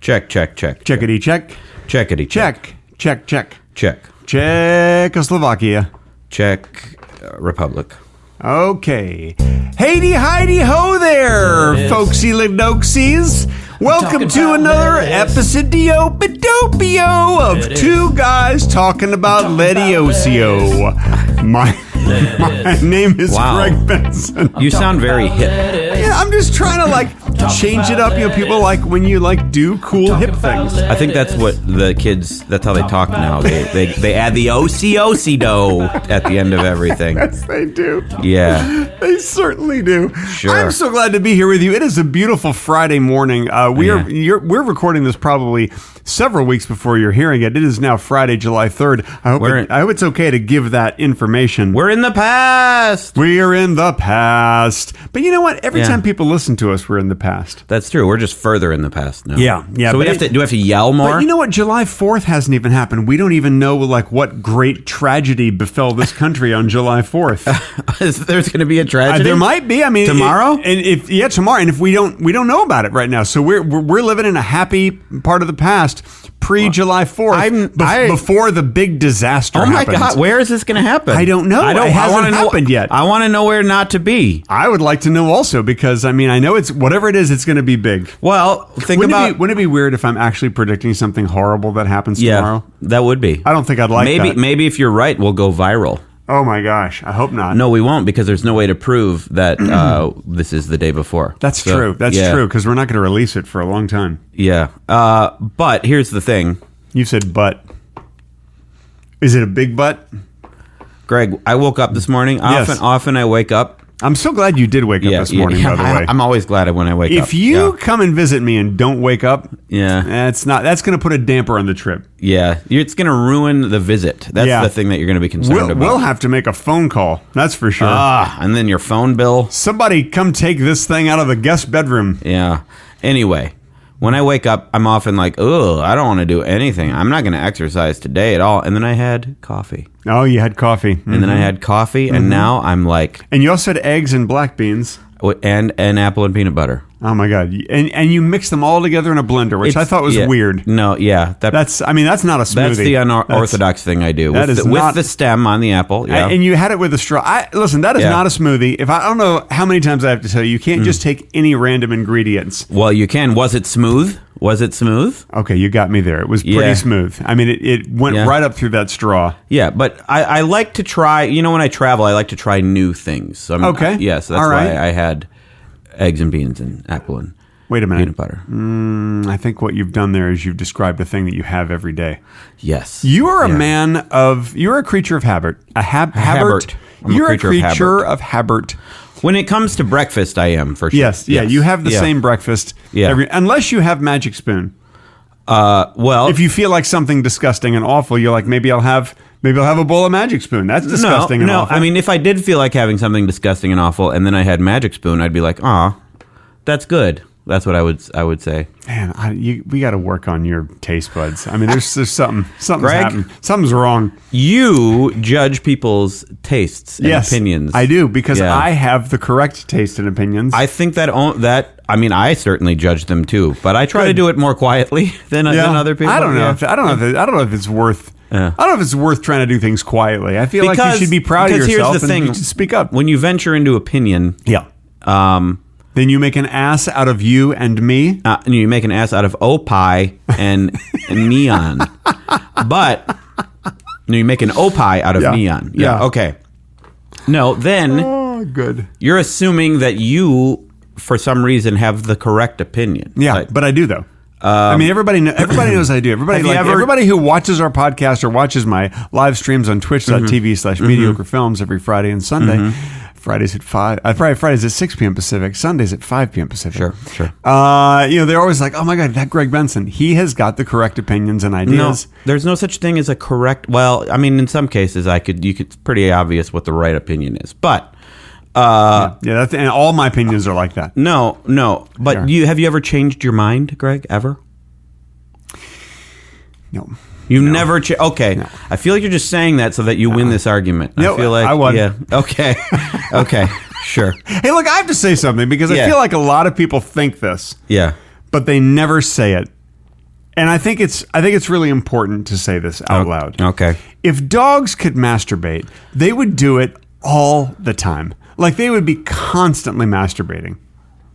Check. Checkity check. Checkity Check. Check. Check. Check. Czechoslovakia. Czech Republic. Okay. Heidi, Heidi, ho there, folksy lidoxies. Welcome to another episodio of Two Guys Talking About Letiocio. My name is Greg Benson. You sound very hip. Yeah, I'm just trying to change it up. You know, people like when you do cool hip things. I think that's what the kids, that's how they talk now. They add the do at the end of everything. Yes, they do. Yeah. They certainly do. Sure. I'm so glad to be here with you. It is a beautiful Friday morning. We're recording this probably several weeks before you're hearing it. It is now Friday, July 3rd. I hope it's okay to give that information. We're in the past. We are in the past. But you know what? Every time people listen to us, we're in the past. That's true. We're just further in the past now. Yeah. So do we have to yell more? But you know what? July 4th hasn't even happened. We don't even know what great tragedy befell this country on July 4th. There's going to be a tragedy? There might be. I mean, tomorrow? Tomorrow. And if we don't know about it right now. So we're living in a happy part of the past. Pre-July 4th, before the big disaster happened. Oh my God, where is this going to happen? I don't know. It hasn't happened yet. I want to know where not to be. I would like to know also because, I know it's, whatever it is, it's going to be big. Well, wouldn't it be weird if I'm actually predicting something horrible that happens tomorrow? That would be. I don't think I'd like that. Maybe if you're right, we'll go viral. Oh my gosh, I hope not. No, we won't because there's no way to prove that this is the day before. That's true. That's true because we're not going to release it for a long time. Yeah. But here's the thing. You said butt. Is it a big butt? Greg, I woke up this morning. Yes. Often I wake up. I'm so glad you did wake up this morning, by the way. I'm always glad when I wake up. If you come and visit me and don't wake up, that's going to put a damper on the trip. Yeah, it's going to ruin the visit. That's the thing that you're going to be concerned about. We'll have to make a phone call. That's for sure. And then your phone bill. Somebody come take this thing out of the guest bedroom. Yeah. Anyway, when I wake up, I'm often like, oh, I don't want to do anything. I'm not going to exercise today at all. And then I had coffee. Oh, you had coffee. Mm-hmm. And then I had coffee, and now I'm like... And you also had eggs and black beans. And an apple and peanut butter. Oh, my God. And you mix them all together in a blender, which I thought was weird. No, yeah. That's not a smoothie. That's the unorthodox thing I do. With the stem on the apple. Yeah. And you had it with a straw. Listen, that is not a smoothie. I don't know how many times I have to tell you, you can't just take any random ingredients. Well, you can. Was it smooth? Okay, you got me there. It was pretty smooth. I mean, it went right up through that straw. Yeah, but I like to try, when I travel, I like to try new things. So okay. Yes, that's why I had eggs and beans and apple and peanut butter. I think what you've done there is you've described a thing that you have every day. Yes. You are you're a creature of habit. Habit. You're a creature of habit. When it comes to breakfast, I am, for sure. Yes. You have the same breakfast unless you have Magic Spoon. Well, if you feel like something disgusting and awful, you're like, maybe I'll have a bowl of Magic Spoon. That's disgusting and awful. I mean, if I did feel like having something disgusting and awful, and then I had Magic Spoon, I'd be like, that's good. That's what I would say. Man, we got to work on your taste buds. I mean, there's something's Greg, happening. Something's wrong. You judge people's tastes and opinions. I do because I have the correct taste and opinions. I think I certainly judge them too, but I try to do it more quietly than other people. I don't know. I don't know if it's worth. I don't know if it's worth trying to do things quietly. I feel like you should be proud of yourself. Here's the thing: you should speak up when you venture into opinion. Then you make an ass out of you and me. And you make an ass out of Opie and Neon. But you make an Opie out of Neon. Yeah. Okay. No, then good. You're assuming that you, for some reason, have the correct opinion. Yeah, but I do, though. I mean, everybody knows I do. Everybody who watches our podcast or watches my live streams on twitch.tv/mediocre films every Friday and Sunday. Fridays at 5. Fridays at 6 p.m. Pacific. Sundays at 5 p.m. Pacific. Sure. They're always like, oh my God, that Greg Benson. He has got the correct opinions and ideas. No, there's no such thing as a correct. Well, I mean, in some cases, it's pretty obvious what the right opinion is, but. And all my opinions are like that. No. But have you ever changed your mind, Greg? Ever? No. Never... Okay. No. I feel like you're just saying that so that you win this argument. No, I feel like... I won. Yeah. Okay. Okay. Sure. Hey, look, I have to say something because I feel like a lot of people think this. Yeah. But they never say it. And I think it's really important to say this out loud. Okay. If dogs could masturbate, they would do it all the time. Like they would be constantly masturbating.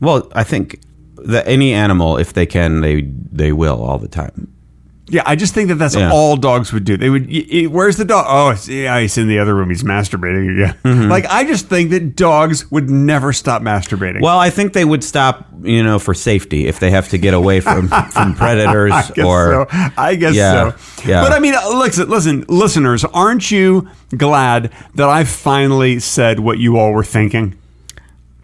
Well, I think that any animal, if they can, they will all the time. Yeah, I just think that's all dogs would do. They would. Where's the dog? Oh, he's in the other room. He's masturbating. Yeah. Mm-hmm. Like I just think that dogs would never stop masturbating. Well, I think they would stop, for safety if they have to get away from predators. I guess so. Yeah. But I mean, listen, listeners, aren't you glad that I finally said what you all were thinking?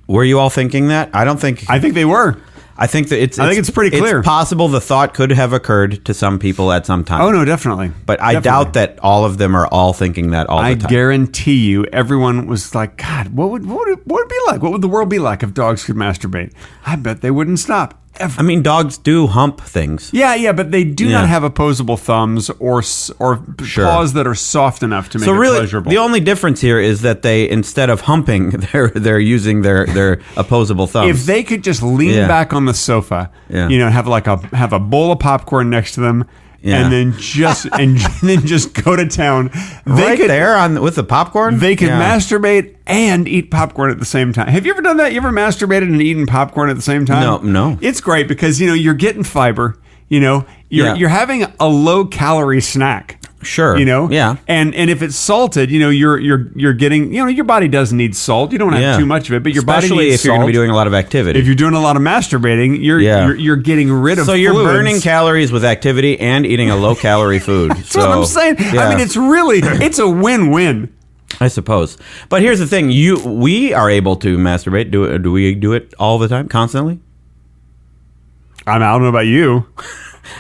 Were you all thinking that? I think they were. I think that it's pretty clear. It's possible the thought could have occurred to some people at some time. Oh, no, definitely. But I doubt that all of them are all thinking that all the time. I guarantee you everyone was like, God, what would it be like? What would the world be like if dogs could masturbate? I bet they wouldn't stop. Ever. I mean, dogs do hump things. Yeah, but they do not have opposable thumbs or paws that are soft enough to make it pleasurable. The only difference here is that they, instead of humping, they're using their opposable thumbs. If they could just lean back on the sofa, have a bowl of popcorn next to them. Yeah. And then just go to town. With the popcorn? They can masturbate and eat popcorn at the same time. Have you ever done that? You ever masturbated and eaten popcorn at the same time? No. It's great because you're getting fiber. You're having a low calorie snack. Sure. Yeah. And if it's salted, you're getting, your body does need salt. You don't have too much of it, but your body needs salt. Especially if you're going to be doing a lot of activity. If you're doing a lot of masturbating, you're getting rid of. So you're burning calories with activity and eating a low calorie food. That's what I'm saying. Yeah. I mean, it's a win-win. I suppose. But here's the thing: we are able to masturbate. Do we do it all the time, constantly? I don't know about you.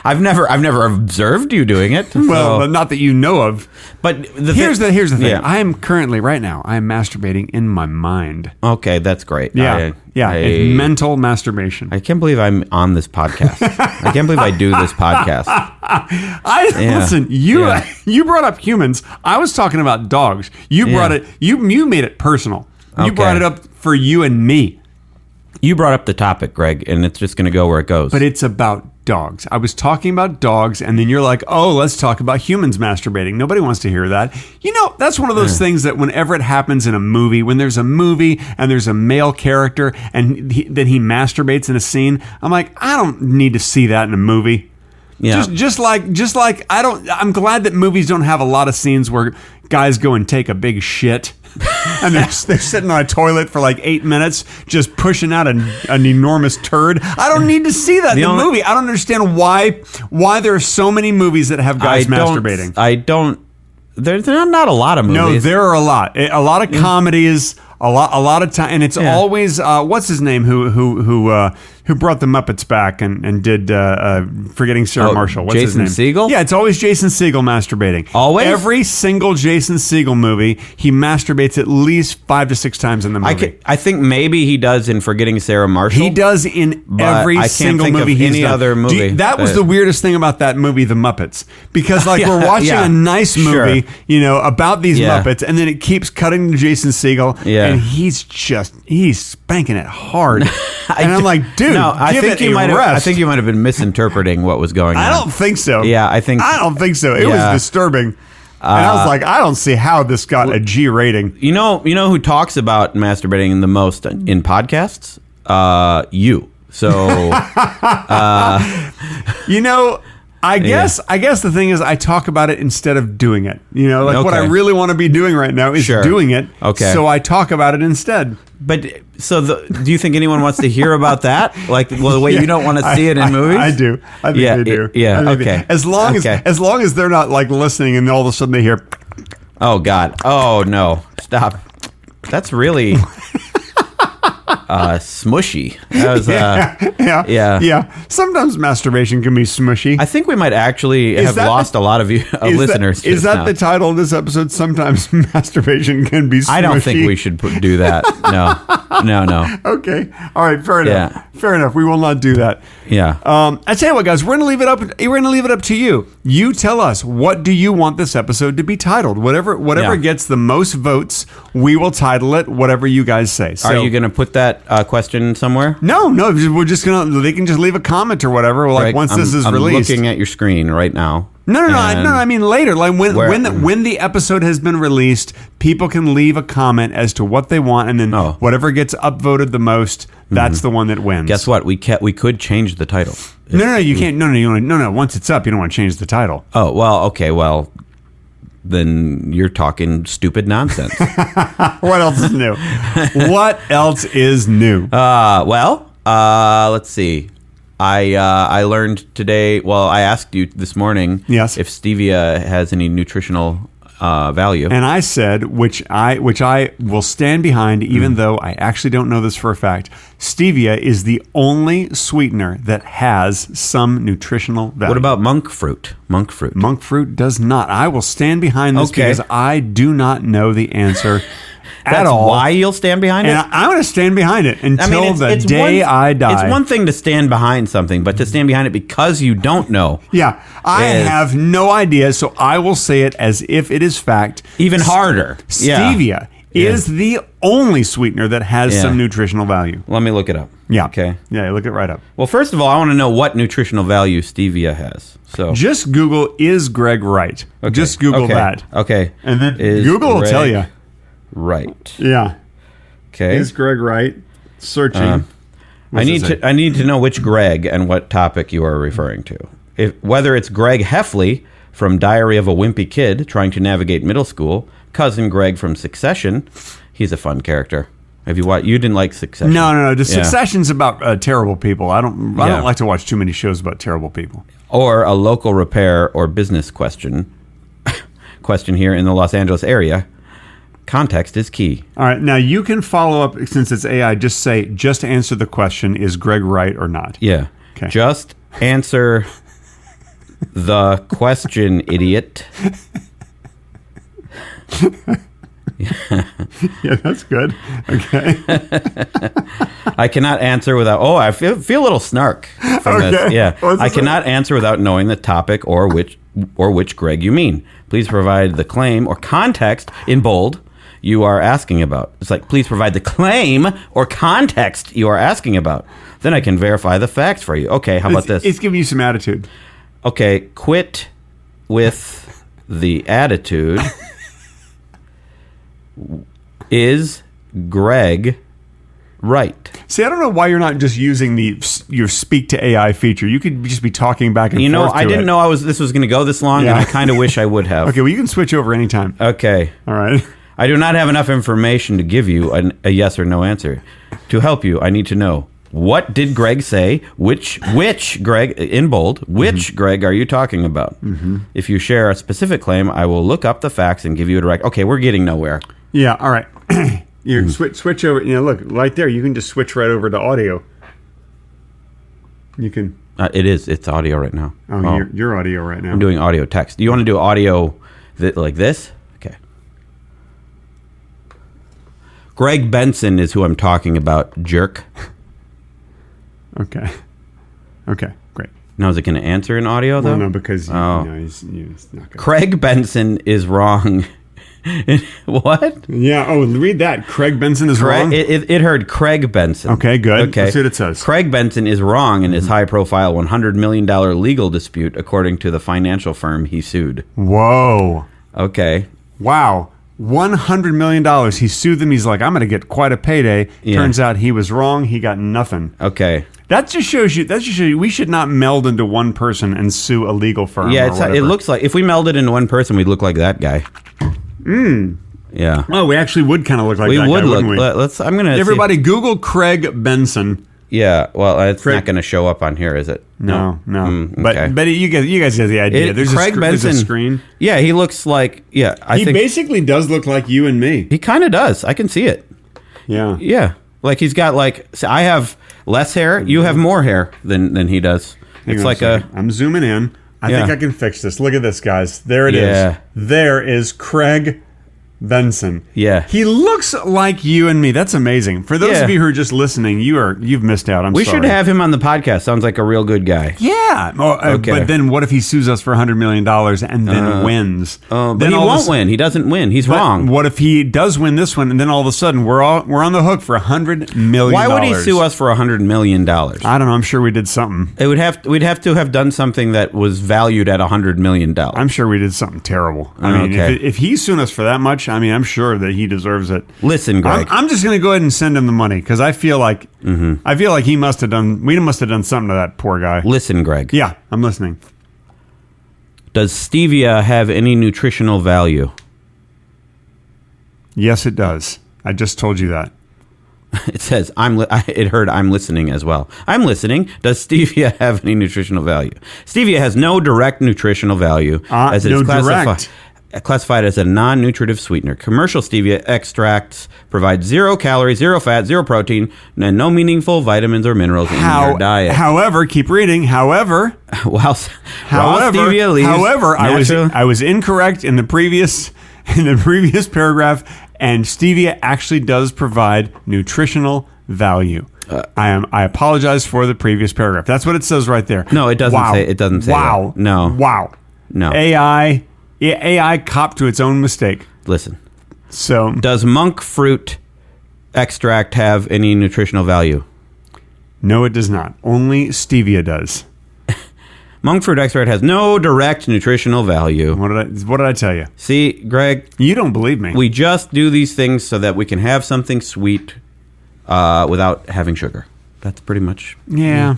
I've never observed you doing it. Well, but not that you know of. But here's the thing. Yeah. I am currently right now. I am masturbating in my mind. Okay, that's great. Yeah, it's mental masturbation. I can't believe I'm on this podcast. I can't believe I do this podcast. Listen. You brought up humans. I was talking about dogs. You brought it. You made it personal. You brought it up for you and me. You brought up the topic, Greg, and it's just going to go where it goes. But it's about dogs. I was talking about dogs, and then you're like, oh, let's talk about humans masturbating. Nobody wants to hear that. That's one of those things that whenever it happens in a movie, when there's a movie and there's a male character and then he masturbates in a scene, I'm like, I don't need to see that in a movie. Yeah. Just like I'm glad that movies don't have a lot of scenes where guys go and take a big shit. And they're sitting on a toilet for like 8 minutes, just pushing out an enormous turd. I don't need to see that in the movie. I don't understand why there are so many movies that have guys masturbating. There's not a lot of movies. No, there are a lot. A lot of comedies. A lot of time, and it's always what's his name who brought the Muppets back and did Forgetting Sarah Marshall. What's Jason his name? Segel? Yeah, it's always Jason Segel masturbating. Always? Every single Jason Segel movie, he masturbates at least 5 to 6 times in the movie. I think maybe he does in Forgetting Sarah Marshall. He does in every single movie he's done. Other movie. That was the weirdest thing about that movie, The Muppets, because we're watching a nice movie, about these Muppets, and then it keeps cutting to Jason Segel, and he's spanking it hard, and I'm like, dude, I think you might have been misinterpreting what was going on. I don't think so. Yeah, I don't think so. It was disturbing, and I was like, I don't see how this got a G rating. You know who talks about masturbating the most in podcasts? You. So, I guess the thing is I talk about it instead of doing it. What I really want to be doing right now is doing it. Okay. So I talk about it instead. But do you think anyone wants to hear about that? The way you don't want to see it in movies? I do. I think they do. Okay. As long as they're not listening and all of a sudden they hear, oh God. Oh no. Stop. That's really smushy. That was, yeah. Sometimes masturbation can be smushy. I think we might actually have lost a lot of listeners. Is that the title of this episode? Sometimes masturbation can be smushy. I don't think we should do that. No. Okay. All right. Fair enough. Yeah. Fair enough. We will not do that. Yeah. I tell you what, guys. We're gonna leave it up. We're gonna leave it up to you. You tell us, what do you want this episode to be titled? Whatever gets the most votes, we will title it. Whatever you guys say. So, are you gonna put that that question somewhere? No. We're just gonna. They can just leave a comment or whatever. Like Greg, once this is released. I'm looking at your screen right now. No. I mean later. Like when the episode has been released, people can leave a comment as to what they want, and then whatever gets upvoted the most, that's the one that wins. Guess what? We could change the title. No, you can't. No. Once it's up, you don't want to change the title. Oh well, okay, well. Then you're talking stupid nonsense. What else is new? What else is new? Let's see. I learned today. Well, I asked you this morning. Yes. If stevia has any nutritional value, and I said, which I will stand behind, even though I actually don't know this for a fact. Stevia is the only sweetener that has some nutritional value. What about monk fruit? Monk fruit does not. I will stand behind this because I do not know the answer. At all. Why you'll stand behind it? And I'm going to stand behind it until the day I die. It's one thing to stand behind something, but to stand behind it because you don't know. Yeah. I have no idea, so I will say it as if it is fact. Even harder. Stevia is the only sweetener that has some nutritional value. Let me look it up. Yeah. Okay. Yeah, look it right up. Well, first of all, I want to know what nutritional value stevia has. So just Google, is Greg right? Okay. Just Google that. Okay. And then Google will tell you. Right. Yeah. Okay. Is Greg right? Searching. I need to know which Greg and what topic you are referring to. Whether it's Greg Heffley from Diary of a Wimpy Kid trying to navigate middle school, cousin Greg from Succession. He's a fun character. Have you watched? You didn't like Succession? No. The Succession's about terrible people. I don't like to watch too many shows about terrible people. Or a local repair or business question here in the Los Angeles area. Context is key. All right. Now, you can follow up, since it's AI, just answer the question, is Greg right or not? Yeah. Okay. Just answer the question, idiot. Yeah, that's good. Okay. I cannot answer without... Oh, I feel a little snark from this. Yeah. I cannot answer without knowing the topic or which Greg you mean. Please provide the claim or context in bold you are asking about. It's like, please provide the claim or context you are asking about. Then I can verify the facts for you. Okay, how about this? It's giving you some attitude. Okay, quit with the attitude. Is Greg right? See, I don't know why you're not just using your speak to AI feature. You could just be talking back and forth. I didn't know this was going to go this long, and I kind of wish I would have. Okay, well, you can switch over anytime. Okay. All right. I do not have enough information to give you a yes or no answer. To help you, I need to know, what did Greg say? Which Greg, in bold, which Greg are you talking about? Mm-hmm. If you share a specific claim, I will look up the facts and give you a direct... Okay, we're getting nowhere. Yeah, all right. You switch over. Look, right there, you can just switch right over to audio. You can... It's audio right now. Oh, you're audio right now. I'm doing audio text. Do you want to do audio like this? Okay. Greg Benson is who I'm talking about, jerk. Okay, great. Now, is it going to answer in audio, though? Well, no, because he's not going to. Craig Benson is wrong. What? Yeah, read that. Craig Benson is wrong? It heard Craig Benson. Okay, good. Okay. Let's see what it says. Craig Benson is wrong in his high-profile $100 million legal dispute, according to the financial firm he sued. Whoa. Okay. Wow. $100 million. He sued them. He's like, I'm going to get quite a payday. Yeah. Turns out he was wrong. He got nothing. Okay. That just shows you we should not meld into one person and sue a legal firm. Yeah, it looks like if we melded into one person, we'd look like that guy. Yeah. Oh, we actually would kind of look like that guy, wouldn't we? I'm gonna. Everybody, Google Craig Benson. Yeah. Well, it's not going to show up on here, is it? No. Okay. But you guys get the idea. There's Craig Benson. There's a screen. Yeah, he looks like. Yeah, he basically does look like you and me. He kind of does. I can see it. Yeah. Yeah. Like he's got I have less hair. You have more hair than he does. It's like I'm zooming in. I think I can fix this. Look at this, guys. There it is. There is Craig Benson. Yeah. He looks like you and me. That's amazing. For those of you who are just listening, you've missed out. We should have him on the podcast. Sounds like a real good guy. Yeah. Okay. But then what if he sues us for $100 million and then wins? But he won't win. He doesn't win. He's wrong. What if he does win this one and then all of a sudden we're on the hook for $100 million? Why would he sue us for $100 million? I don't know. I'm sure we did something. We'd have to have done something that was valued at $100 million. I'm sure we did something terrible. I mean, if he's suing us for that much, I mean, I'm sure that he deserves it. Listen, Greg. I'm just going to go ahead and send him the money because I feel like we must have done something to that poor guy. Listen, Greg. Yeah, I'm listening. Does stevia have any nutritional value? Yes, it does. I just told you that. It says, it heard I'm listening as well. I'm listening. Does stevia have any nutritional value? Stevia has no direct nutritional value as it is classified as a non-nutritive sweetener. Commercial stevia extracts provide 0 calories, 0 fat, 0 protein, and no meaningful vitamins or minerals in your diet. However, keep reading. However, stevia leaves I was incorrect in the previous paragraph. And stevia actually does provide nutritional value. I apologize for the previous paragraph. That's what it says right there. No, it doesn't say. It doesn't say. Wow. That. No. Wow. No. AI copped to its own mistake. Listen. So, does monk fruit extract have any nutritional value? No, it does not. Only stevia does. Monk fruit extract has no direct nutritional value. What did I tell you? See, Greg, you don't believe me. We just do these things so that we can have something sweet without having sugar. That's pretty much. Yeah.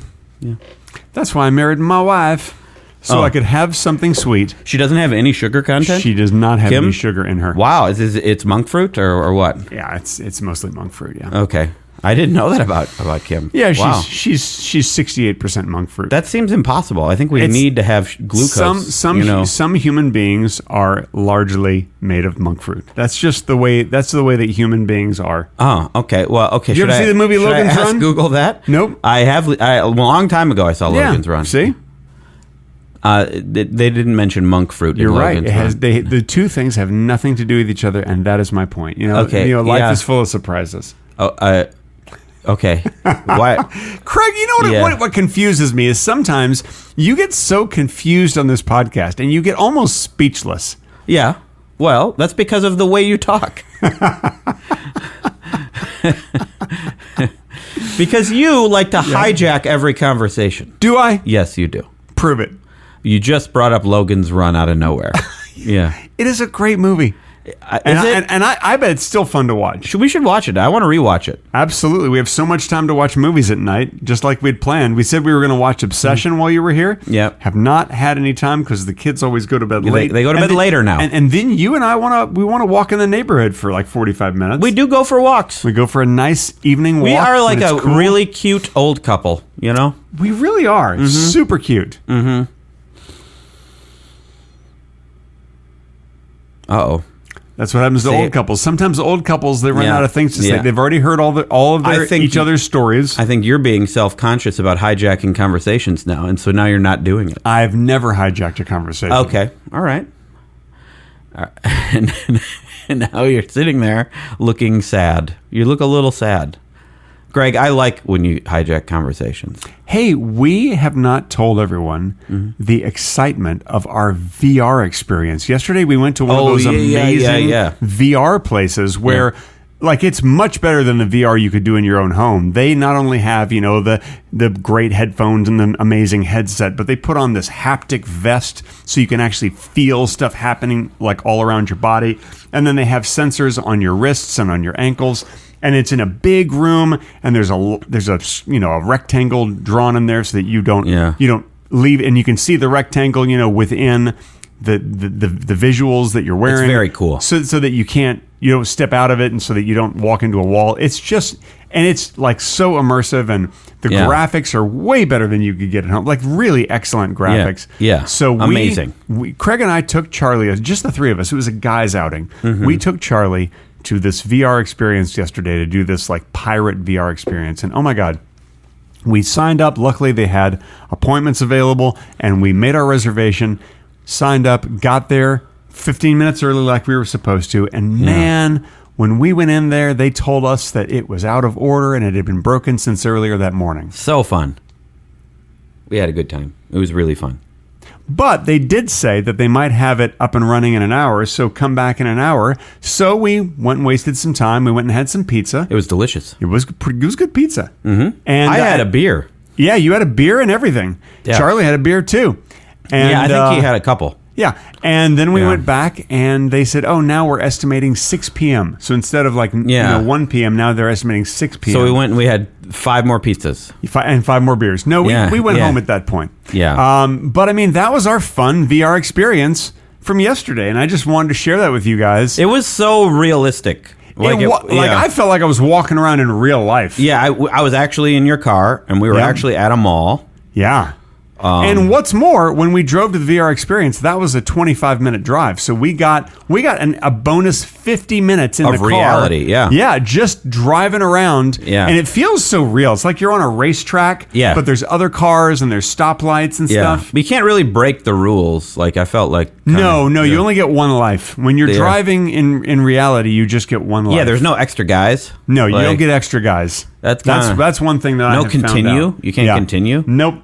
That's why I married my wife. So I could have something sweet. She doesn't have any sugar content? She does not have any sugar in her. Wow. It's monk fruit or what? Yeah, it's mostly monk fruit, yeah. Okay. I didn't know that about Kim. Yeah, she's 68% monk fruit. That seems impossible. I think we need to have glucose. Some human beings are largely made of monk fruit. That's just the way. That's the way that human beings are. Oh, okay. Well, okay. Did you ever see the movie Logan's Run? Google that? Nope. I have. A long time ago, I saw Logan's Run. See. They didn't mention monk fruit. You're right. Logan's Run. The two things have nothing to do with each other, and that is my point. Life is full of surprises. Okay. Why? Craig, you know what confuses me is sometimes you get so confused on this podcast and you get almost speechless. Yeah. Well, that's because of the way you talk. Because you like to hijack every conversation. Do I? Yes, you do. Prove it. You just brought up Logan's Run out of nowhere. Yeah. It is a great movie. I bet it's still fun to watch. We should watch it. I want to rewatch it. Absolutely. We have so much time to watch movies at night, just like we'd planned. We said we were going to watch Obsession while you were here. Yeah. Have not had any time because the kids always go to bed late. They go to bed later now. And then you and I want to walk in the neighborhood for like 45 minutes. We do go for walks. We go for a nice evening walk. We are like a really cute old couple, you know? We really are. Mm-hmm. Super cute. Mm-hmm. Uh-oh. That's what happens to old couples. Sometimes the old couples, they run out of things to say. They've already heard all of each other's stories. I think you're being self-conscious about hijacking conversations now, and so now you're not doing it. I've never hijacked a conversation. Okay. All right. And now you're sitting there looking sad. You look a little sad. Greg, I like when you hijack conversations. Hey, we have not told everyone the excitement of our VR experience. Yesterday, we went to one of those amazing VR places where, like, it's much better than the VR you could do in your own home. They not only have, the great headphones and the amazing headset, but they put on this haptic vest so you can actually feel stuff happening, like, all around your body. And then they have sensors on your wrists and on your ankles. And it's in a big room, and there's a rectangle drawn in there so that you don't leave, and you can see the rectangle within the visuals that you're wearing. It's very cool. So that you don't step out of it, and so that you don't walk into a wall. It's just, and it's like so immersive, and the graphics are way better than you could get at home. Like really excellent graphics. Yeah. So amazing. Craig and I took Charlie, just the three of us. It was a guys' outing. Mm-hmm. We took Charlie to this VR experience yesterday to do this like pirate VR experience. And oh my God, we signed up. Luckily, they had appointments available, and we made our reservation, signed up, got there, 15 minutes early like we were supposed to. And man, when we went in there, they told us that it was out of order and it had been broken since earlier that morning. So fun. We had a good time. It was really fun. But they did say that they might have it up and running in an hour, so come back in an hour. So we went and wasted some time. We went and had some pizza. It was delicious. It was good pizza. Mm-hmm. And I had a beer. Yeah, you had a beer and everything. Yeah. Charlie had a beer too. And, I think he had a couple. Yeah, and then we went back, and they said, "Oh, now we're estimating 6 p.m." So instead of 1 p.m., now they're estimating 6 p.m. So we went and we had 5 more pizzas and 5 more beers. No, we went home at that point. Yeah. But I mean, that was our fun VR experience from yesterday, and I just wanted to share that with you guys. It was so realistic. I felt like I was walking around in real life. Yeah, I was actually in your car, and we were actually at a mall. Yeah. And what's more, when we drove to the VR experience, that was a 25-minute drive. So we got a bonus 50 minutes in the car. Of reality, yeah. Yeah, just driving around. Yeah. And it feels so real. It's like you're on a racetrack, but there's other cars and there's stoplights and stuff. But you can't really break the rules. Like, I felt like... No, you only get one life. When you're driving in reality, you just get one life. Yeah, there's no extra guys. No, you don't get extra guys. That's one thing that I have found out. You can't continue? Nope.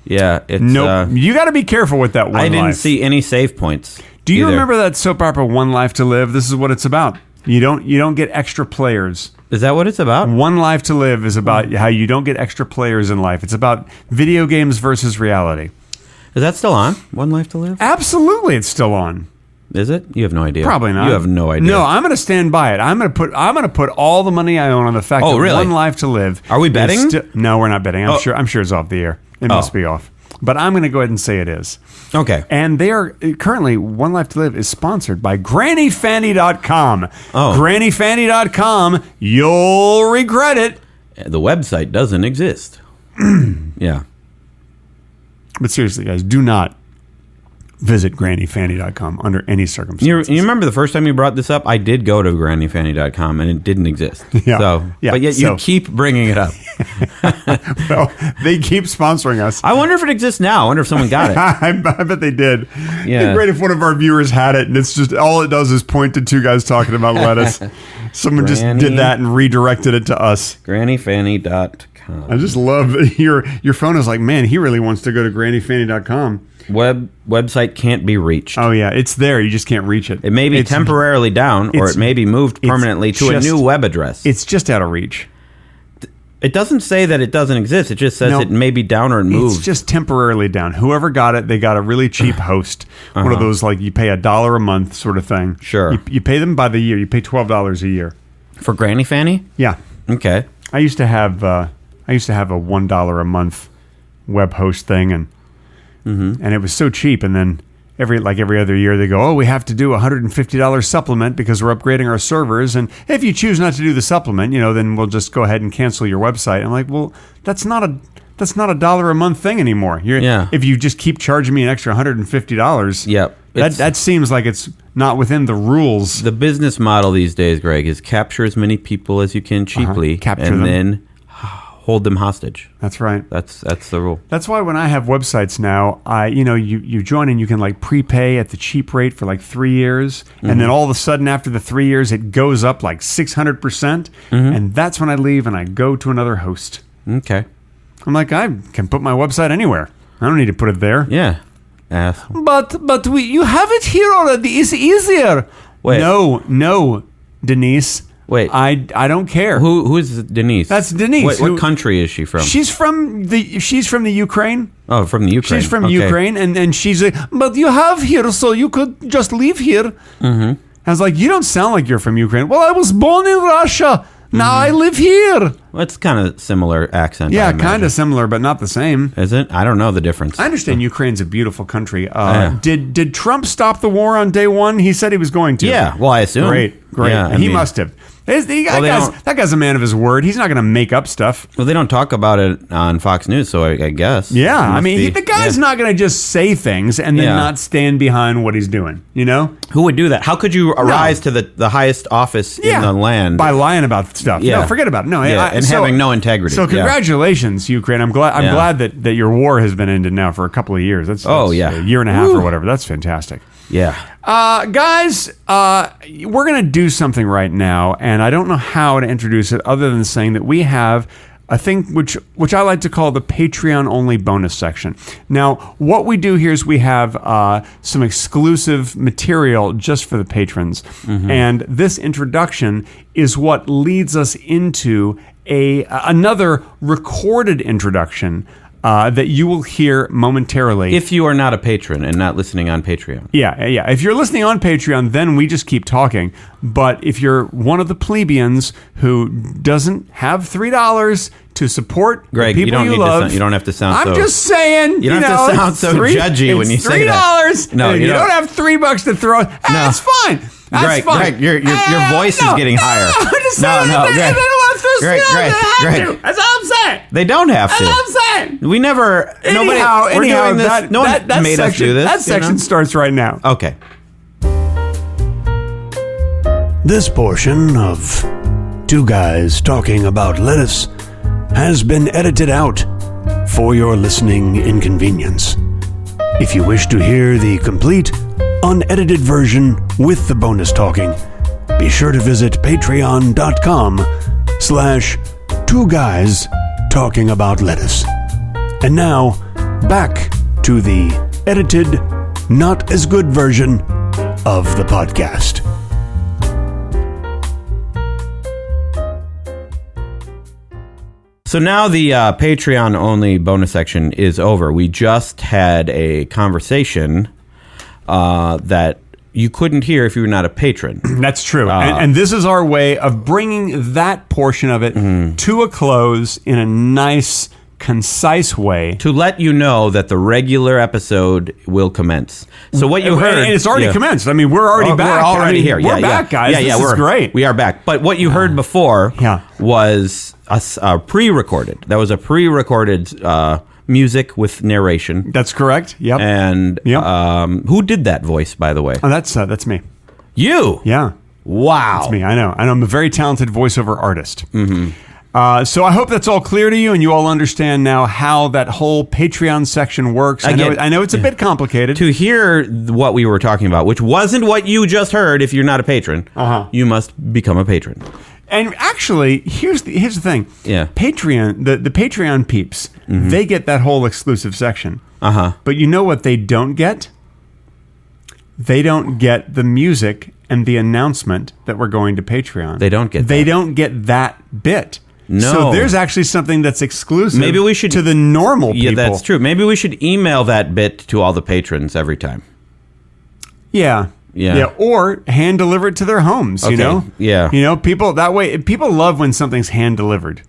Yeah, it's... Nope. You got to be careful with that one life. I didn't see any save points. Do you remember that soap opera, One Life to Live? This is what it's about. You don't get extra players. Is that what it's about? One Life to Live is about how you don't get extra players in life. It's about video games versus reality. Is that still on? One Life to Live? Absolutely, it's still on. Is it? You have no idea. Probably not. You have no idea. No, I'm going to stand by it. I'm going to put all the money I own on the fact that One Life to Live. Are we betting? No, we're not betting. I'm sure it's off the air. It must be off. But I'm going to go ahead and say it is. Okay. And they are currently, One Life to Live is sponsored by GrannyFanny.com. Oh. GrannyFanny.com. You'll regret it. The website doesn't exist. Yeah. But seriously, guys, do not visit GrannyFanny.com under any circumstances. You remember the first time you brought this up? I did go to GrannyFanny.com and it didn't exist. But yet you keep bringing it up. Well, they keep sponsoring us. I wonder if it exists now. I wonder if someone got it. I bet they did. Yeah. It'd be great if one of our viewers had it and it's just all it does is point to 2 guys talking about lettuce. Someone just did that and redirected it to us. GrannyFanny.com. I just love your phone is like, man, he really wants to go to GrannyFanny.com. Website can't be reached. Oh yeah, it's there. You just can't reach it. It may be temporarily down, or it may be moved permanently to a new web address. It's just out of reach. It doesn't say that it doesn't exist. It just says it may be down or moved. It's just temporarily down. Whoever got it, they got a really cheap host. One of those like you pay $1 a month sort of thing. Sure. You pay them by the year. You pay $12 a year for Granny Fanny. Yeah. Okay. I used to have a $1 a month web host thing and it was so cheap, and then every other year they go, we have to do a $150 supplement because we're upgrading our servers, and if you choose not to do the supplement, then we'll just go ahead and cancel your website. I'm like, well, that's not a $1 a month thing anymore. If you just keep charging me an extra $150, yep, that seems like it's not within the rules. The business model these days, Greg, is capture as many people as you can cheaply, capture them, then hold them hostage. That's right. That's the rule. That's why when I have websites now, you join and you can like prepay at the cheap rate for like 3 years, and then all of a sudden after the 3 years it goes up like 600%, and that's when I leave and I go to another host. Okay. I'm like, I can put my website anywhere. I don't need to put it there. Yeah. Asshole. But you have it here already. It's easier. Wait. No, Denise. Wait, I don't care. Who is Denise? That's Denise. What country is she from? She's from the Ukraine. Oh, from the Ukraine. She's from Ukraine, and she's like, but you have here, so you could just live here. I was like, you don't sound like you're from Ukraine. Well, I was born in Russia. Now I live here. Well, it's kind of similar accent. Yeah, kind of similar, but not the same. Is it? I don't know the difference. I understand Ukraine's a beautiful country. Did Trump stop the war on day one? He said he was going to. Yeah, well, I assume. Great. Yeah, he must have. That guy's a man of his word. He's not going to make up stuff. Well, they don't talk about it on Fox News, so I guess. Yeah, I mean, the guy's not going to just say things and then not stand behind what he's doing, Who would do that? How could you rise to the highest office in the land? By lying about stuff. Yeah. No, forget about it. No, and having no integrity. So congratulations, Ukraine. I'm glad that your war has been ended now for a couple of years. That's a year and a half or whatever. That's fantastic. Yeah. Guys, we're going to do something right now, and I don't know how to introduce it other than saying that we have a thing which I like to call the Patreon-only bonus section. Now, what we do here is we have some exclusive material just for the patrons, and this introduction is what leads us into another recorded introduction that you will hear momentarily. If you are not a patron and not listening on Patreon. Yeah. If you're listening on Patreon, then we just keep talking. But if you're one of the plebeians who doesn't have $3 to support Greg, the people you love, you don't have to sound so... I'm just saying, you don't have to sound so judgy when you say that. $3. No, you don't have $3 to throw. That's fine. That's fine. Greg, your voice is getting higher. Greg. That's all I'm saying. They don't have to. That's all I'm saying. We never. We're doing this. No one made us do this. That section starts right now. Okay. This portion of Two Guys Talking About Lettuce has been edited out for your listening inconvenience. If you wish to hear the complete, unedited version with the bonus talking, be sure to visit patreon.com/Two Guys Talking About Lettuce. And now, back to the edited, not as good version of the podcast. So now the Patreon-only bonus section is over. We just had a conversation that you couldn't hear if you were not a patron. That's true. And this is our way of bringing that portion of it to a close in a nice, concise way. To let you know that the regular episode will commence. So what you heard... And it's already commenced. I mean, we're already back. We're already here. We're back, guys. This is great. We are back. But what you heard before was a pre-recorded. That was a pre-recorded music with narration. That's correct. Yep. And who did that voice, by the way? Oh, that's me. You? Yeah. Wow. That's me. I know. I'm a very talented voiceover artist. So I hope that's all clear to you, and you all understand now how that whole Patreon section works. I know it's a bit complicated. To hear what we were talking about, which wasn't what you just heard if you're not a patron, you must become a patron. And actually, here's the thing. Yeah. Patreon, the Patreon peeps, they get that whole exclusive section. But you know what they don't get? They don't get the music and the announcement that we're going to Patreon. They don't get that. They don't get that bit. No. So there's actually something that's exclusive Maybe we should, to the normal people. Yeah, that's true. Maybe we should email that bit to all the patrons every time. Yeah. Or hand deliver it to their homes, you know? Yeah. You know, people love when something's hand delivered.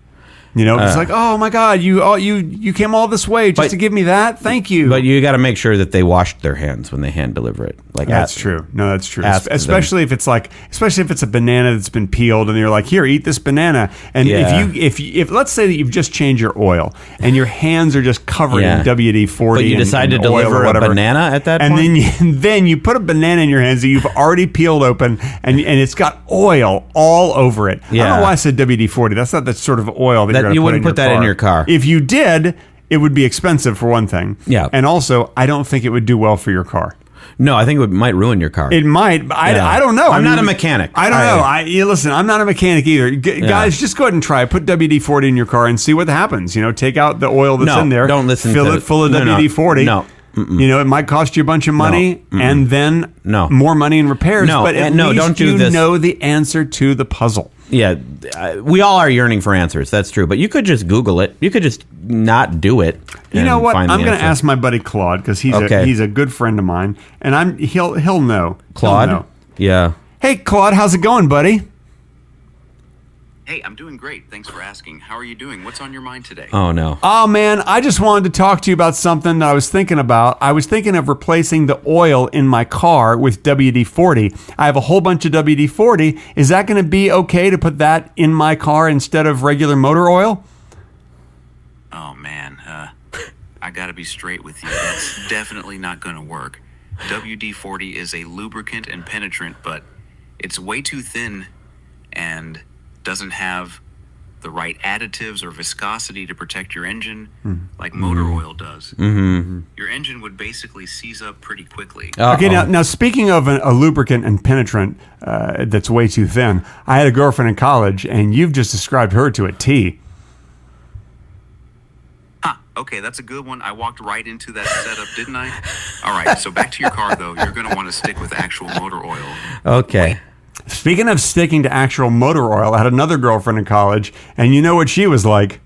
You know, it's like, oh my God, you came all this way just to give me that? Thank you. But you got to make sure that they washed their hands when they hand deliver it. Like that's true. No, that's true. Especially if it's a banana that's been peeled, and you're like, here, eat this banana. And if let's say that you've just changed your oil and your hands are just covered in WD-40, but you decide to deliver a banana at that point, and then you put a banana in your hands that you've already peeled open, and it's got oil all over it. I don't know why I said WD-40. That's not that sort of oil that you wouldn't put that in your car. If you did, it would be expensive for one thing. Yeah. And also, I don't think it would do well for your car. No, I think it might ruin your car. It might. But I don't know. I'm not a mechanic. I don't know. Listen, I'm not a mechanic either. Guys, just go ahead and try. Put WD-40 in your car and see what happens. You know, take out the oil that's in there. Don't listen Fill it full of WD-40. No. You know, it might cost you a bunch of money and then more money in repairs. But at least don't do this. Know the answer to the puzzle. Yeah, we all are yearning for answers. That's true. But you could just Google it. You could just not do it. You know what? I'm going to ask my buddy Claude, because he's a good friend of mine, and he'll know. Claude? He'll know. Yeah. Hey, Claude, how's it going, buddy? Hey, I'm doing great. Thanks for asking. How are you doing? What's on your mind today? Oh, no. Oh, man, I just wanted to talk to you about something that I was thinking about. I was thinking of replacing the oil in my car with WD-40. I have a whole bunch of WD-40. Is that going to be okay to put that in my car instead of regular motor oil? Oh, man. I got to be straight with you. That's definitely not going to work. WD-40 is a lubricant and penetrant, but it's way too thin and doesn't have the right additives or viscosity to protect your engine, like motor oil does. Your engine would basically seize up pretty quickly. Okay, now speaking of a lubricant and penetrant that's way too thin, I had a girlfriend in college, and you've just described her to a T. Okay, that's a good one. I walked right into that setup, didn't I? All right, so back to your car, though. You're going to want to stick with actual motor oil. Okay. Speaking of sticking to actual motor oil, I had another girlfriend in college, and you know what she was like?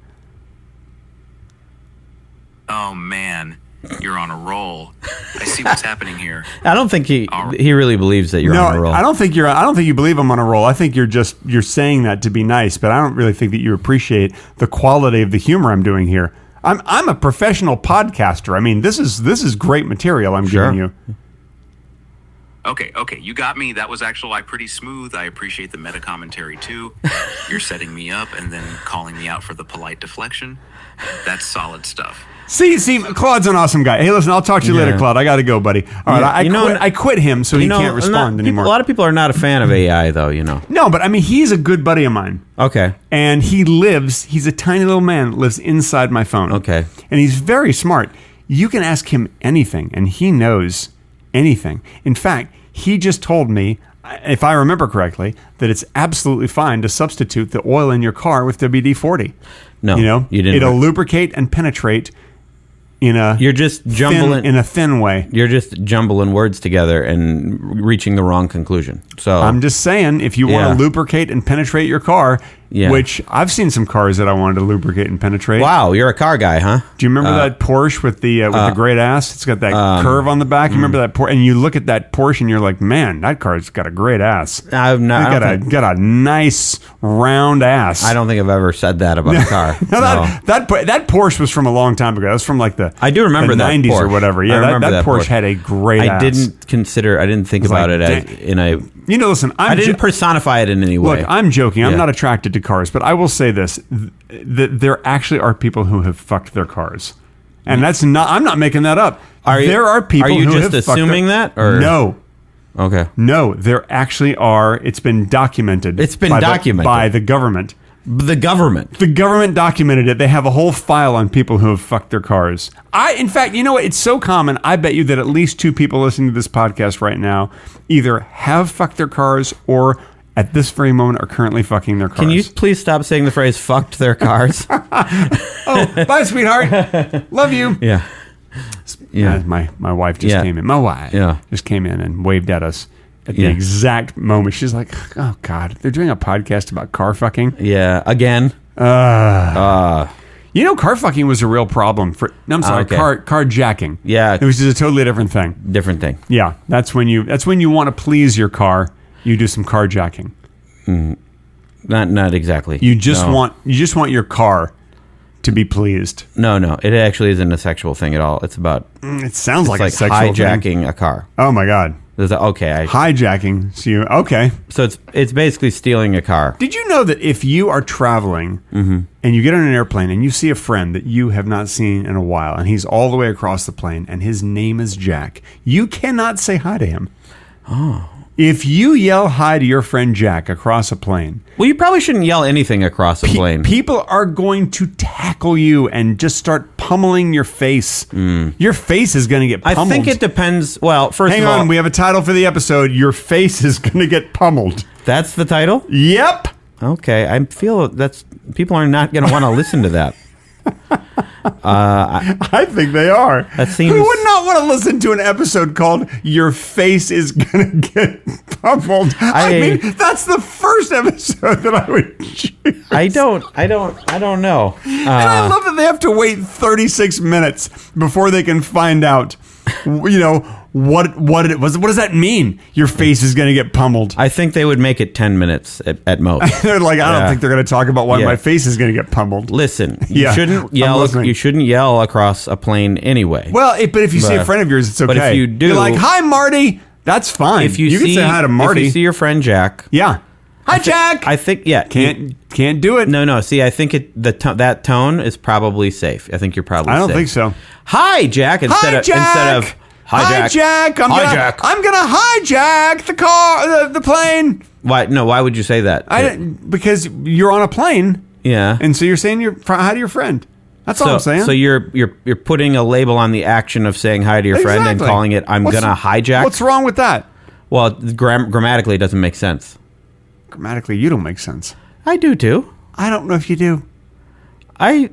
Oh, man. You're on a roll. I see what's happening here. I don't think he really believes that you're on a roll. I don't think you believe I'm on a roll. I think you're saying that to be nice, but I don't really think that you appreciate the quality of the humor I'm doing here. I'm a professional podcaster. I mean, this is great material I'm giving you. Okay, you got me. That was actually pretty smooth. I appreciate the meta commentary too. You're setting me up and then calling me out for the polite deflection. That's solid stuff. See, Claude's an awesome guy. Hey, listen, I'll talk to you later, Claude. I got to go, buddy. All right, I quit him so he can't respond anymore. A lot of people are not a fan of AI, though, you know. No, but I mean, he's a good buddy of mine. Okay. And he's a tiny little man that lives inside my phone. Okay. And he's very smart. You can ask him anything, and he knows anything. In fact, he just told me, if I remember correctly, that it's absolutely fine to substitute the oil in your car with WD-40. No, you didn't. It'll lubricate and penetrate you're just jumbling in a thin way. You're just jumbling words together and reaching the wrong conclusion. So I'm just saying, if you want to lubricate and penetrate your car, which I've seen some cars that I wanted to lubricate and penetrate. Wow, you're a car guy, huh? Do you remember that Porsche with the great ass? It's got that curve on the back. You remember that Porsche? And you look at that Porsche and you're like, man, that car's got a great ass. Got a nice round ass. I don't think I've ever said that about a car. That Porsche was from a long time ago. That was from like the I do remember the that 90s Porsche. or whatever. Yeah, that Porsche had a great ass. I didn't think about it as in a. You know, listen, I didn't personify it in any way. Look, I'm joking. I'm not attracted to cars, but I will say this: there actually are people who have fucked their cars, and that's not. I'm not making that up. There are people. Are you who just have assuming that, or no? Okay. No, there actually are. It's been documented. It's been documented by the government. The government. The government documented it. They have a whole file on people who have fucked their cars. In fact, you know what? It's so common. I bet you that at least 2 people listening to this podcast right now either have fucked their cars or at this very moment are currently fucking their cars. Can you please stop saying the phrase "fucked their cars"? Oh, bye, sweetheart. Love you. Yeah. My wife just came in. My wife just came in and waved at us. At the exact moment, she's like, "Oh God, they're doing a podcast about car fucking." Yeah, again. You know, car fucking was a real problem for. No, I'm sorry, carjacking. Yeah, it was just a totally different thing. Different thing. Yeah, that's when you want to please your car. You do some carjacking. Not exactly. You just want your car to be pleased. No, it actually isn't a sexual thing at all. It's about. It sounds like a sexual hijacking thing. A car. Oh my God. Hijacking. So it's basically stealing a car. Did you know that if you are traveling and you get on an airplane and you see a friend that you have not seen in a while and he's all the way across the plane and his name is Jack, you cannot say hi to him. Oh. If you yell hi to your friend Jack across a plane... Well, you probably shouldn't yell anything across a plane. People are going to tackle you and just start pummeling your face. Your face is going to get pummeled. I think it depends... Well, first of all... Hang on, we have a title for the episode. Your face is going to get pummeled. That's the title? Yep. Okay, I feel that's... People are not going to want to listen to that. I think they are. That seems... Who would not want to listen to an episode called "Your Face Is Gonna Get Pummeled"? I mean, that's the first episode that I would choose. I don't know. And I love that they have to wait 36 minutes before they can find out. You know what it was. What does that mean? Your face is going to get pummeled. I think they would make it 10 minutes at most. They're like, I don't think they're going to talk about why my face is going to get pummeled. Listen, you shouldn't yell. You shouldn't yell across a plane anyway. Well, but if you see a friend of yours, it's okay. But if you do, you're like, "Hi, Marty." That's fine. If you can say hi to Marty. If you see your friend Jack, hi, Jack. I think can't do it. No. See, I think that tone is probably safe. I think you're probably. I don't safe. think so. Hi, Jack. Instead of hi, Jack. I'm gonna hijack the car, the plane. Why? No. Why would you say that? Because you're on a plane. Yeah. And so you're saying you're hi to your friend. That's all I'm saying. So you're putting a label on the action of saying hi to your friend and calling it I'm gonna hijack. What's wrong with that? Well, grammatically it doesn't make sense. Grammatically, you don't make sense. I do too. I don't know if you do. I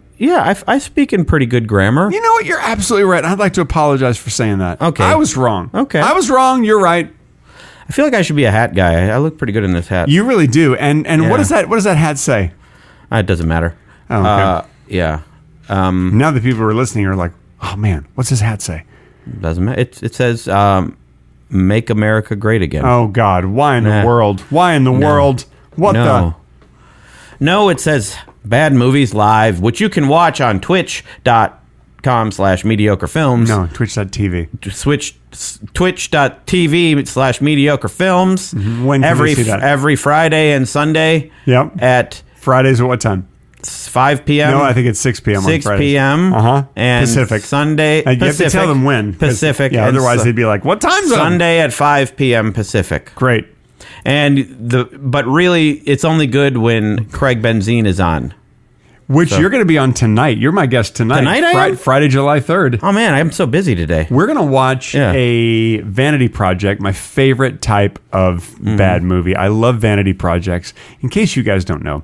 speak in pretty good grammar. You know what? You're absolutely right. I'd like to apologize for saying that. Okay. I was wrong. Okay. I was wrong. You're right. I feel like I should be a hat guy. I look pretty good in this hat. You really do. And what does that hat say? It doesn't matter. Oh, okay. Yeah. Now the people who are listening are like, oh man, what's his hat say? Doesn't matter. It says "Make America Great Again." Oh God, why in the world? Why in the world? What the? No, it says Bad Movies Live, which you can watch on twitch.com/mediocrefilms. No, twitch.tv. Twitch.tv/mediocrefilms. Mm-hmm. When can we see that? Every Friday and Sunday. Yep. At Fridays at what time? 5 p.m. No, I think it's 6 p.m. 6 on Fridays. p.m. And Pacific. Sunday. You have to tell them when. Pacific. Yeah, otherwise they'd be like, what time zone? Sunday at 5 p.m. Pacific. Great. But really, it's only good when Craig Benzine is on. Which you're going to be on tonight. You're my guest tonight. Tonight Friday, July 3rd. Oh, man, I'm so busy today. We're going to watch a Vanity Project, my favorite type of bad movie. I love Vanity Projects. In case you guys don't know,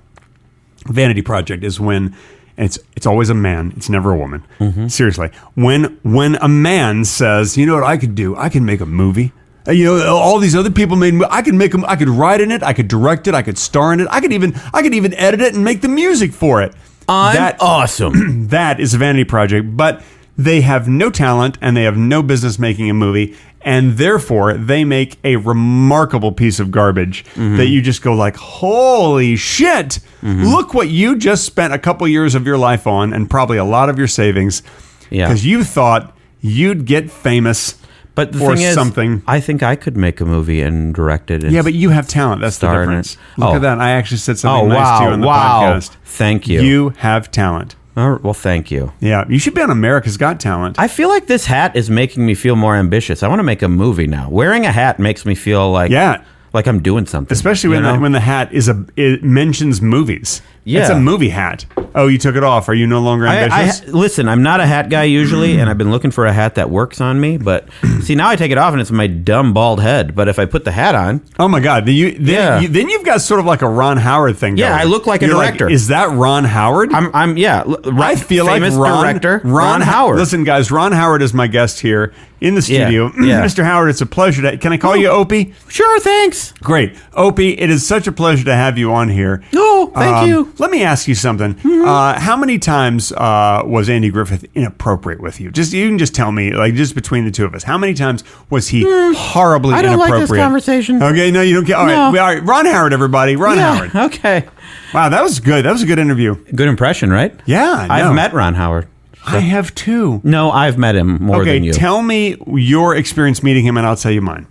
Vanity Project is when it's always a man. It's never a woman. Seriously. When a man says, you know what I could do? I can make a movie. You know, all these other people made. I could make them. I could write in it. I could direct it. I could star in it. I could even edit it and make the music for it. Awesome. That is a Vanity Project, but they have no talent and they have no business making a movie, and therefore they make a remarkable piece of garbage that you just go like, holy shit! Look what you just spent a couple years of your life on, and probably a lot of your savings, because you thought you'd get famous. But the thing is, something. I think I could make a movie and direct it. Yeah, but you have talent. That's the difference. Look at that. I actually said something nice to you on the podcast. Thank you. You have talent. Well, thank you. Yeah, you should be on America's Got Talent. I feel like this hat is making me feel more ambitious. I want to make a movie now. Wearing a hat makes me feel like I'm doing something. Especially when the hat it mentions movies. Yeah. It's a movie hat. Oh, you took it off. Are you no longer ambitious? Listen, I'm not a hat guy usually, and I've been looking for a hat that works on me. But see, now I take it off, and it's my dumb bald head. But if I put the hat on, oh my God, then you've got sort of like a Ron Howard thing going. Yeah, I look like a director. Like, is that Ron Howard? I feel like director Ron Howard. Listen, guys, Ron Howard is my guest here in the studio. Yeah. Mr. Howard, it's a pleasure. Can I call you Opie? Sure, thanks. Great. Opie, it is such a pleasure to have you on here. Oh, thank you. Let me ask you something. How many times was Andy Griffith inappropriate with you? You can just tell me, like, just between the two of us. How many times was he horribly inappropriate? I don't like this conversation. Okay, no, you don't care. All right. Ron Howard, everybody. Ron Howard. Okay. Wow, that was good. That was a good interview. Good impression, right? Yeah, I've met Ron Howard. I have too. No, I've met him more than you. Okay, tell me your experience meeting him, and I'll tell you mine.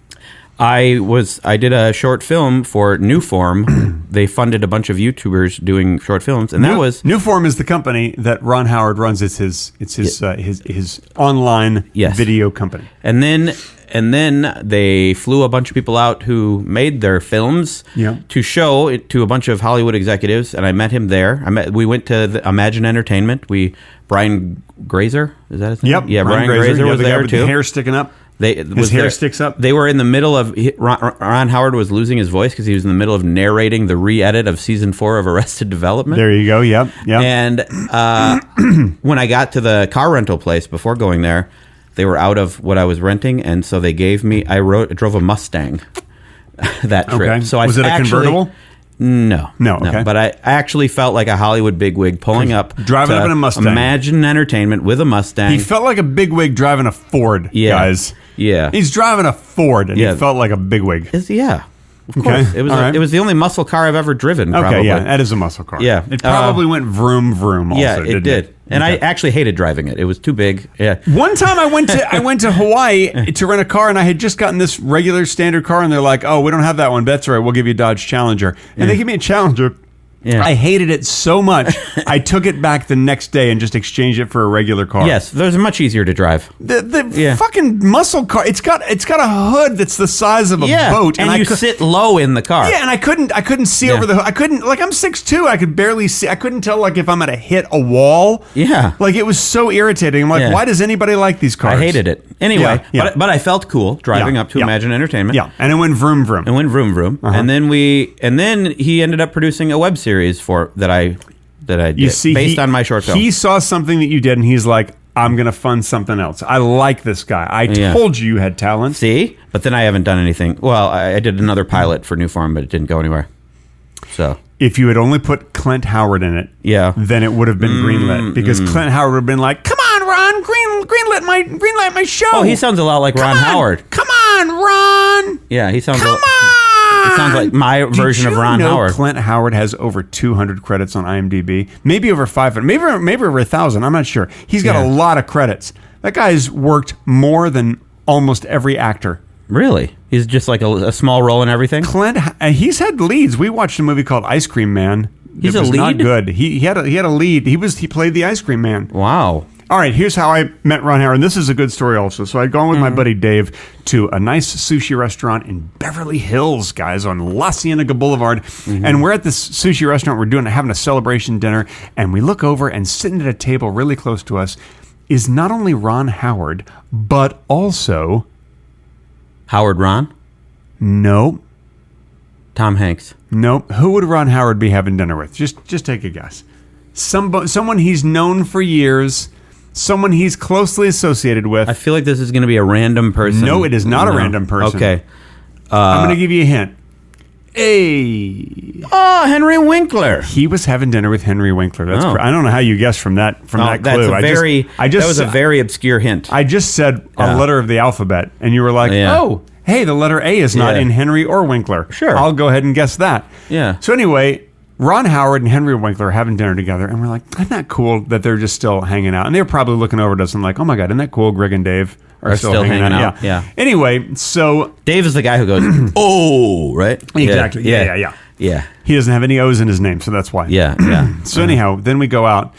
I did a short film for Newform. They funded a bunch of YouTubers doing short films, and Newform is the company that Ron Howard runs. It's his online video company. And then they flew a bunch of people out who made their films to show it to a bunch of Hollywood executives, and I met him there. We went to Imagine Entertainment. Brian Grazer, is that his name? Yep. Yeah, Brian Grazer was there too. The hair sticking up. His hair sticks up. They were in the middle of Ron Howard was losing his voice because he was in the middle of narrating the re-edit of season 4 of Arrested Development. There you go. Yep. And when I got to the car rental place before going there, they were out of what I was renting, and so they gave me. I drove a Mustang that trip. Okay. So was it a convertible? No. Okay. But I actually felt like a Hollywood bigwig pulling up, driving up in a Mustang. Imagine Entertainment with a Mustang. He felt like a bigwig driving a Ford, guys. Yeah, he's driving a Ford, and he felt like a bigwig. Of course. It was the only muscle car I've ever driven. Okay, probably. yeah, that is a muscle car. Yeah, it probably went vroom vroom. Also, yeah, it did. And I actually hated driving it. It was too big. Yeah. One time I went to Hawaii to rent a car, and I had just gotten this regular standard car, and they're like, "Oh, we don't have that one. That's all right. We'll give you a Dodge Challenger." And they give me a Challenger. Yeah. I hated it so much, I took it back the next day and just exchanged it for a regular car. Yes, those are much easier to drive. The fucking muscle car. It's got a hood that's the size of a boat, and you sit low in the car. Yeah, and I couldn't see over the hood. I couldn't, like, I'm 6'2", I could barely see. I couldn't tell, like, if I'm gonna hit a wall. Yeah, like, it was so irritating. I'm like, why does anybody like these cars? I hated it. Anyway, but I felt cool driving up to Imagine Entertainment. Yeah, and it went vroom vroom. And then he ended up producing a web series that I did, based on my short film. He saw something that you did, and he's like, I'm going to fund something else. I like this guy. I told you had talent. See? But then I haven't done anything. Well, I did another pilot for New Form, but it didn't go anywhere. So if you had only put Clint Howard in it, then it would have been greenlit. Because Clint Howard would have been like, come on, Ron, greenlight my show. Oh, he sounds a lot like Ron Howard. Come on, Ron. Yeah, he sounds It sounds like my version of Ron Howard. Clint Howard has over 200 credits on IMDb, maybe over 500, maybe over 1,000. I'm not sure. He's got a lot of credits. That guy's worked more than almost every actor. Really? He's just like a small role in everything? Clint, he's had leads. We watched a movie called Ice Cream Man. He's a lead? Not good. He had a lead. He played the Ice Cream Man. Wow. All right, here's how I met Ron Howard, and this is a good story also. So I'd gone with my buddy Dave to a nice sushi restaurant in Beverly Hills, guys, on La Cienega Boulevard. And we're at this sushi restaurant. We're having a celebration dinner, and we look over, and sitting at a table really close to us is not only Ron Howard, but also... Howard Ron? No. Tom Hanks? Nope. Who would Ron Howard be having dinner with? Just take a guess. Someone he's known for years... Someone he's closely associated with. I feel like this is going to be a random person. No, it is not a random person. Okay. I'm going to give you a hint. Hey. Oh, Henry Winkler. He was having dinner with Henry Winkler. I don't know how you guessed from that clue. That was a very obscure hint. I just said a letter of the alphabet, and you were like, oh, hey, the letter A is not in Henry or Winkler. Sure. I'll go ahead and guess that. Yeah. So anyway... Ron Howard and Henry Winkler are having dinner together, and we're like, isn't that cool that they're just still hanging out? And they're probably looking over at us and like, oh my God, isn't that cool? Greg and Dave are still hanging out. Yeah. Anyway, so... Dave is the guy who goes, oh, right? Exactly. Yeah. He doesn't have any O's in his name, so that's why. Yeah. So anyhow, then we go out,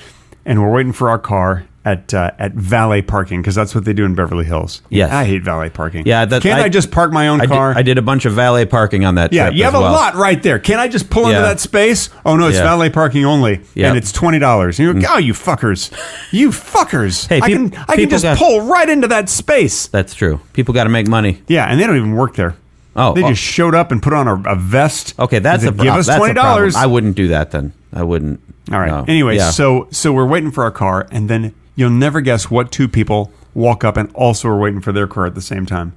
and we're waiting for our car at valet parking, because that's what they do in Beverly Hills. Yes. I hate valet parking. Yeah, Can't I just park my own car? I did a bunch of valet parking on that trip. Yeah, you have a lot right there. Can't I just pull into that space? Oh, no, it's valet parking only, and it's $20. And you're like, oh, you fuckers. You fuckers. Hey, I can just pull right into that space. That's true. People got to make money. Yeah, and they don't even work there. They just showed up and put on a vest. Okay, that's a problem. Give us $20. I wouldn't do that then. I wouldn't. All right. No. Anyway, so we're waiting for our car, and then you'll never guess what two people walk up and also are waiting for their car at the same time.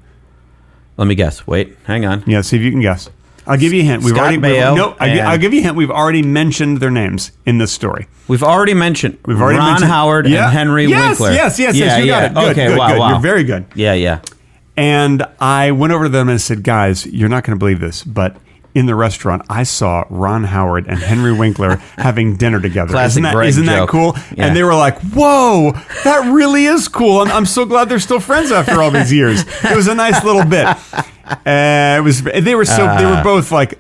Let me guess. Wait, hang on. Yeah, see if you can guess. I'll give you a hint. I'll give you a hint. We've already mentioned their names in this story. We've already mentioned Ron Howard and Henry Winkler. Yes. You got it. Good, okay, good. Wow. You're very good. Yeah. And I went over to them and said, guys, you're not going to believe this, but in the restaurant, I saw Ron Howard and Henry Winkler having dinner together. Classic Isn't that cool? Yeah. And they were like, whoa, that really is cool. I'm so glad they're still friends after all these years. It was a nice little bit. They were both like,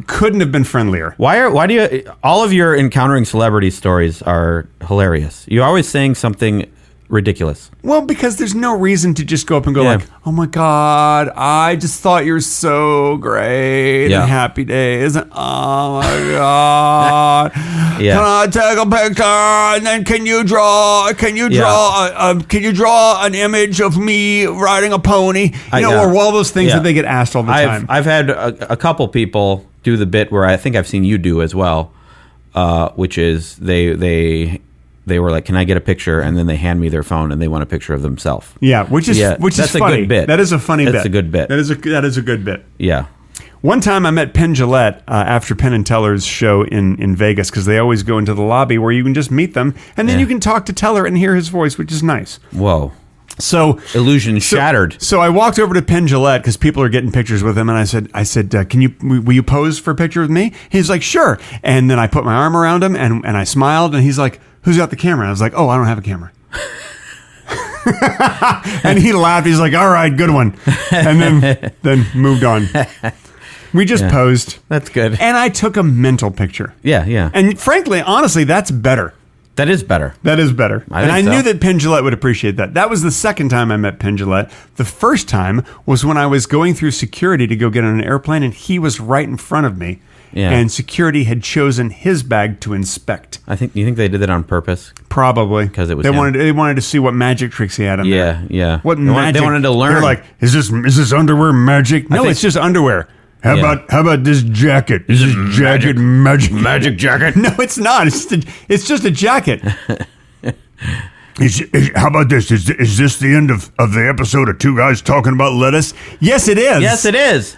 couldn't have been friendlier. Why do you, all of your encountering celebrity stories are hilarious. You're always saying something ridiculous. Well, because there's no reason to just go up and go like, oh my God, I just thought you're so great and happy days. And, oh my God. Can I take a picture? And then can you draw an image of me riding a pony? Or all those things that they get asked all the time. I've had a couple people do the bit where I think I've seen you do as well, which is they were like, can I get a picture? And then they hand me their phone and they want a picture of themselves. Yeah, which is that's funny. A good bit. That is a funny bit. That's a good bit. That is a good bit. Yeah. One time I met Penn Jillette after Penn and Teller's show in Vegas, because they always go into the lobby where you can just meet them, and then you can talk to Teller and hear his voice, which is nice. Whoa. So illusion shattered. So I walked over to Penn Jillette because people are getting pictures with him, and I said, will you pose for a picture with me? He's like, sure. And then I put my arm around him and I smiled, and he's like, who's got the camera? And I was like, oh, I don't have a camera. And he laughed. He's like, all right, good one. And then moved on. We just posed. That's good. And I took a mental picture. Yeah. And frankly, honestly, that's better. That is better. That is better. I knew that Penn Jillette would appreciate that. That was the second time I met Penn Jillette. The first time was when I was going through security to go get on an airplane, and he was right in front of me. Yeah. And security had chosen his bag to inspect. You think they did that on purpose? Probably. Because it was they wanted to see what magic tricks he had on there. Yeah. What magic? They wanted to learn. They're like, is this underwear magic? No, it's just underwear. How about this jacket? Is this jacket magic jacket? No, it's not. It's just a jacket. How about this? Is this the end of the episode of Two Guys Talking About Lettuce? Yes, it is. Yes, it is.